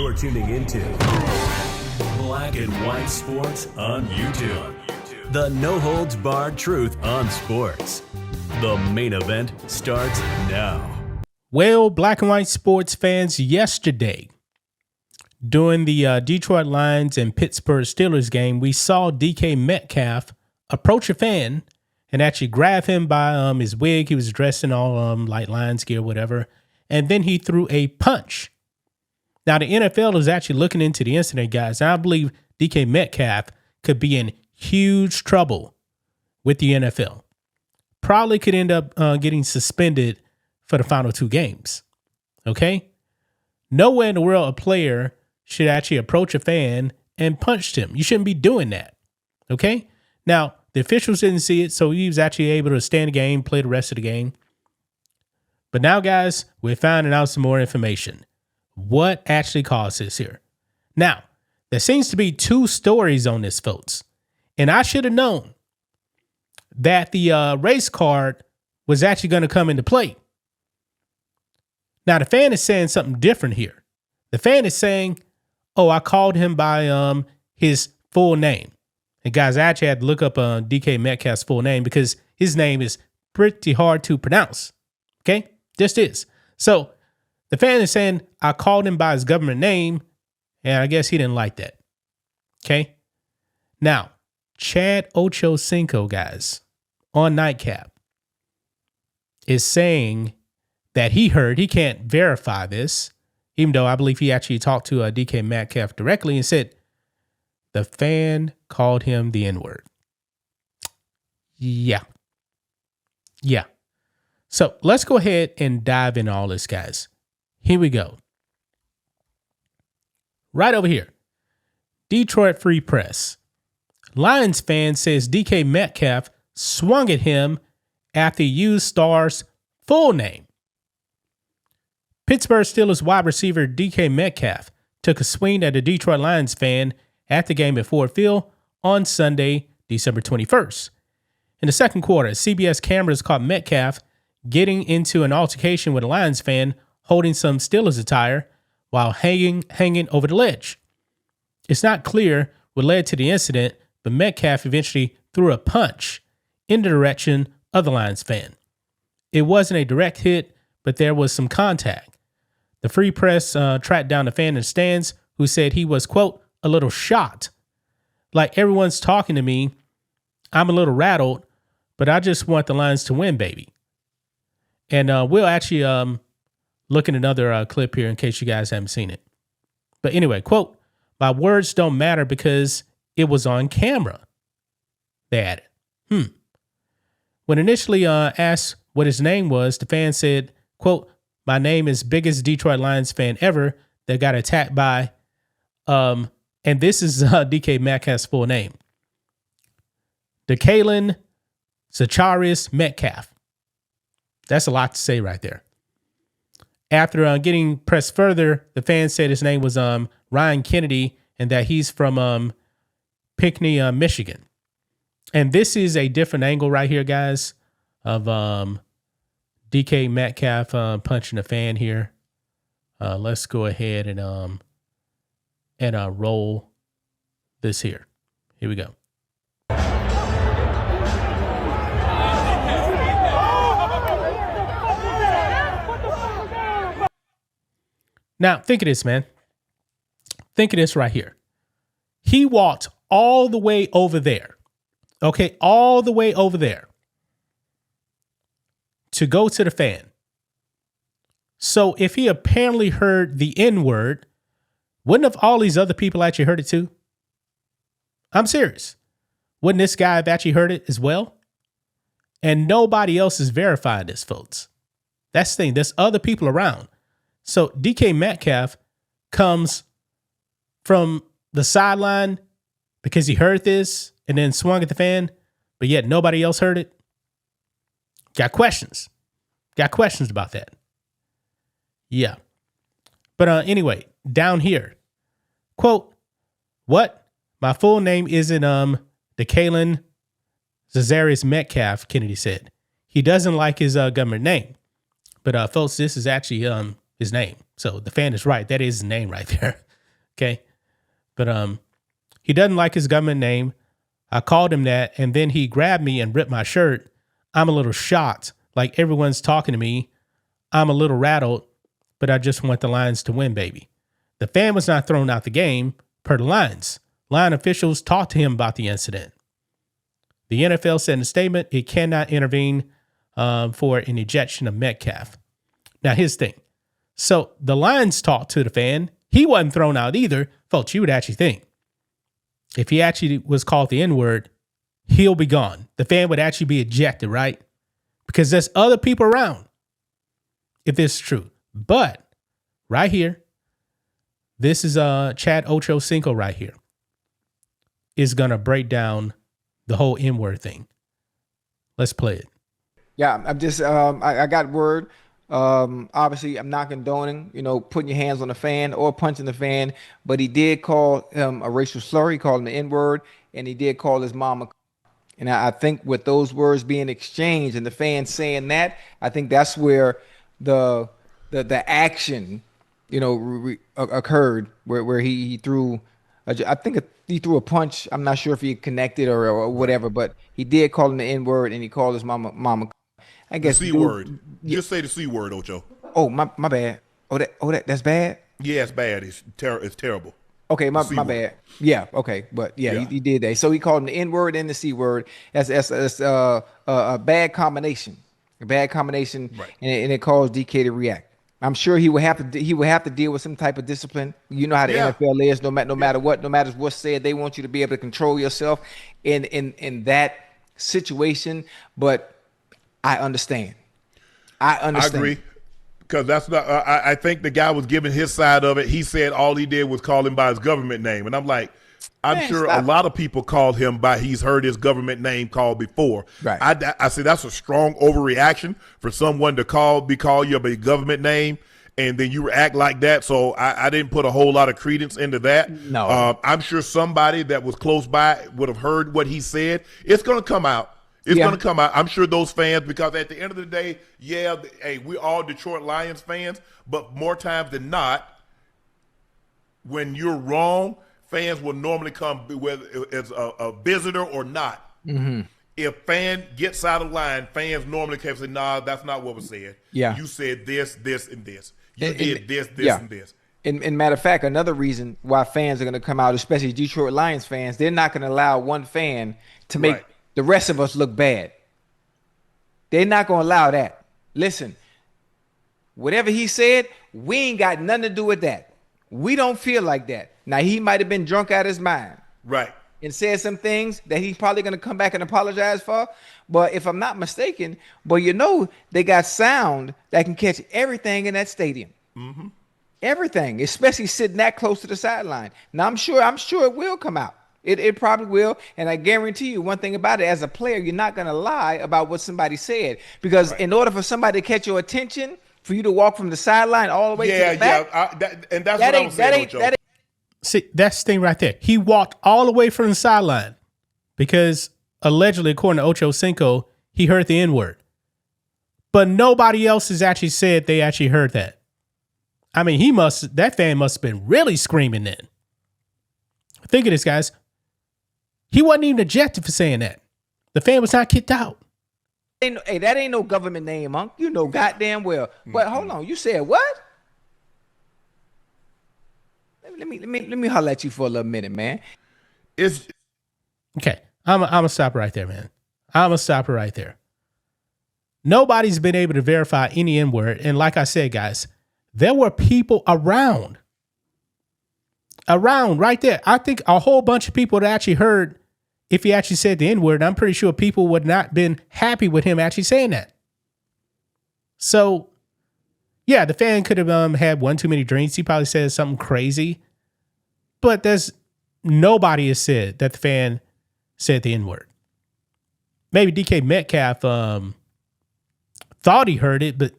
You're tuning into Black and White Sports on YouTube. The no-holds-barred truth on sports. The main event starts now. Well, Black and White Sports fans, yesterday, during the Detroit Lions and Pittsburgh Steelers game, we saw DK Metcalf approach a fan and actually grab him by his wig. He was dressed in all like Lions gear, whatever. And then he threw a punch. Now, the NFL is actually looking into the incident, guys. And I believe DK Metcalf could be in huge trouble with the NFL. Probably could end up getting suspended for the final two games. Okay? Nowhere in the world a player should actually approach a fan and punch him. You shouldn't be doing that. Okay? Now, the officials didn't see it, so he was actually able to stay in the game, play the rest of the game. But now, guys, we're finding out some more information. What actually caused this here? Now, there seems to be two stories on this, folks. And I should have known that the race card was actually going to come into play. Now, the fan is saying something different here. The fan is saying, oh, I called him by his full name. And guys, I actually had to look up DK Metcalf's full name because his name is pretty hard to pronounce. Okay? Just is. So the fan is saying, I called him by his government name, and I guess he didn't like that. Okay? Now, Chad Ochocinco, guys, on Nightcap, is saying that he can't verify this, even though I believe he actually talked to DK Metcalf directly and said the fan called him the N-word. Yeah. So let's go ahead and dive into all this, guys. Here we go. Right over here. Detroit Free Press. Lions fan says DK Metcalf swung at him after he used star's full name. Pittsburgh Steelers wide receiver DK Metcalf took a swing at a Detroit Lions fan at the game at Ford Field on Sunday, December 21st. In the second quarter, CBS cameras caught Metcalf getting into an altercation with a Lions fan holding some Steelers attire while hanging over the ledge. It's not clear what led to the incident, but Metcalf eventually threw a punch in the direction of the Lions fan. It wasn't a direct hit, but there was some contact. The Free Press tracked down the fan in the stands who said he was, quote, a little shocked. Like, everyone's talking to me. I'm a little rattled, but I just want the Lions to win, baby. And we'll actually look at another clip here in case you guys haven't seen it. But anyway, quote, my words don't matter because it was on camera. They added. When initially asked what his name was, the fan said, quote, my name is biggest Detroit Lions fan ever that got attacked by, and this is DK Metcalf's full name, DK Zacharias Metcalf. That's a lot to say right there. After getting pressed further, the fan said his name was Ryan Kennedy and that he's from Pinckney, Michigan. And this is a different angle right here, guys, of DK Metcalf punching a fan here. Let's go ahead and roll this here. Here we go. Now, think of this, man. Think of this right here. He walked all the way over there. Okay, all the way over there to go to the fan. So if he apparently heard the N-word, wouldn't have all these other people actually heard it too? I'm serious. Wouldn't this guy have actually heard it as well? And nobody else is verifying this, folks. That's the thing. There's other people around. So DK Metcalf comes from the sideline because he heard this and then swung at the fan, but yet nobody else heard it. Got questions. Got questions about that. Yeah. But anyway, down here, quote, what? My full name isn't DK Zacharias Metcalf, Kennedy said. He doesn't like his government name. But folks, this is actually his name. So the fan is right. That is his name right there. Okay. But he doesn't like his government name. I called him that, and then he grabbed me and ripped my shirt. I'm a little shocked. Like everyone's talking to me. I'm a little rattled, but I just want the Lions to win, baby. The fan was not thrown out the game per the Lions. Lion officials talked to him about the incident. The NFL said in a statement it cannot intervene for an ejection of Metcalf. Now, here's the thing. So the Lions talked to the fan. He wasn't thrown out either. Folks, you would actually think if he actually was called the N-word, he'll be gone. The fan would actually be ejected, right? Because there's other people around, if this is true. But right here, this is Chad Ochocinco right here, is going to break down the whole N-word thing. Let's play it. Yeah, I'm just I got word. Obviously, I'm not condoning, putting your hands on the fan or punching the fan, but he did call him a racial slur. He called him the N-word, and he did call his mama. And I think with those words being exchanged and the fans saying that, I think that's where the action, occurred, where he threw. I think he threw a punch. I'm not sure if he connected or whatever, but he did call him the N-word, and he called his mama. I guess the C word. Just say the C word, Ocho. Oh, my bad. That's bad. Yeah, it's bad. It's terrible. Okay, my bad. Yeah, okay, but yeah. He did that. So he called him the N-word and the C word. That's a bad combination. A bad combination, right. And it caused DK to react. I'm sure he would have to deal with some type of discipline. You know how the NFL is. No matter what's said, they want you to be able to control yourself in that situation. But I understand. I agree, because that's not. I think the guy was giving his side of it. He said all he did was call him by his government name, and I'm like, I'm sure a lot of people called him by. He's heard his government name called before. Right. I say that's a strong overreaction for someone to call you by your government name, and then you act like that. So I didn't put a whole lot of credence into that. No. I'm sure somebody that was close by would have heard what he said. It's going to come out. It's going to come out. I'm sure those fans, because at the end of the day, we're all Detroit Lions fans, but more times than not, when you're wrong, fans will normally come, whether it's a visitor or not. Mm-hmm. If fan gets out of line, fans normally can say, nah, that's not what was said. Yeah. You said this, this, and this. You did this, and this. And matter of fact, another reason why fans are going to come out, especially Detroit Lions fans, they're not going to allow one fan to make the rest of us look bad. They're not going to allow that. Listen, whatever he said, we ain't got nothing to do with that. We don't feel like that. Now, he might have been drunk out of his mind. Right. And said some things that he's probably going to come back and apologize for. But if I'm not mistaken, they got sound that can catch everything in that stadium. Mm-hmm. Everything, especially sitting that close to the sideline. Now, I'm sure it will come out. It probably will. And I guarantee you one thing about it, as a player, you're not going to lie about what somebody said. Because in order for somebody to catch your attention, for you to walk from the sideline all the way to the back. That's what I was saying, Ocho. See, that's the thing right there. He walked all the way from the sideline because allegedly, according to Ochocinco, he heard the N-word. But nobody else has actually said they actually heard that. I mean, that fan must have been really screaming then. Think of this, guys. He wasn't even ejected for saying that. The fan was not kicked out. Hey, that ain't no government name, Monk. You know goddamn well. But hold on, you said what? Let me holler at you for a little minute, man. Okay. I'm gonna stop right there, man. I'm gonna stop it right there. Nobody's been able to verify any N-word, and like I said, guys, there were people around right there. I think a whole bunch of people that actually heard if he actually said the N-word. I'm pretty sure people would not been happy with him actually saying that. So, yeah, the fan could have had one too many drinks. He probably said something crazy. But nobody has said that the fan said the N-word. Maybe DK Metcalf thought he heard it, but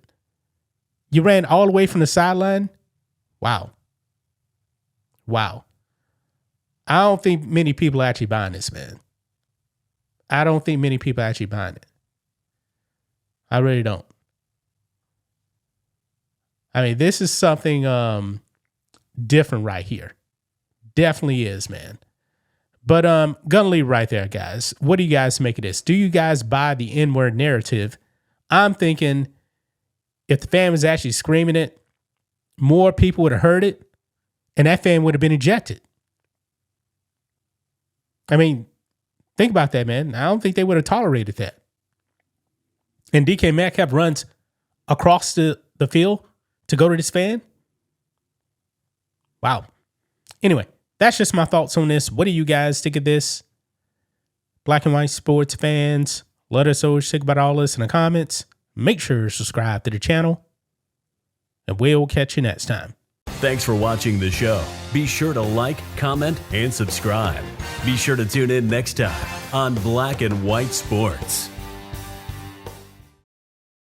you ran all the way from the sideline? Wow. I don't think many people are actually buying this, man. I don't think many people are actually buying it. I really don't. I mean, this is something different right here. Definitely is, man. But gonna leave right there, guys. What do you guys make of this? Do you guys buy the N-word narrative? I'm thinking if the fan was actually screaming it, more people would have heard it, and that fan would have been ejected. I mean, think about that, man. I don't think they would have tolerated that. And DK Metcalf runs across the field to go to this fan. Wow. Anyway, that's just my thoughts on this. What do you guys think of this? Black and white sports fans, let us know what you think about all this in the comments. Make sure to subscribe to the channel, and we'll catch you next time. Thanks for watching the show. Be sure to like, comment, and subscribe. Be sure to tune in next time on Black and White Sports.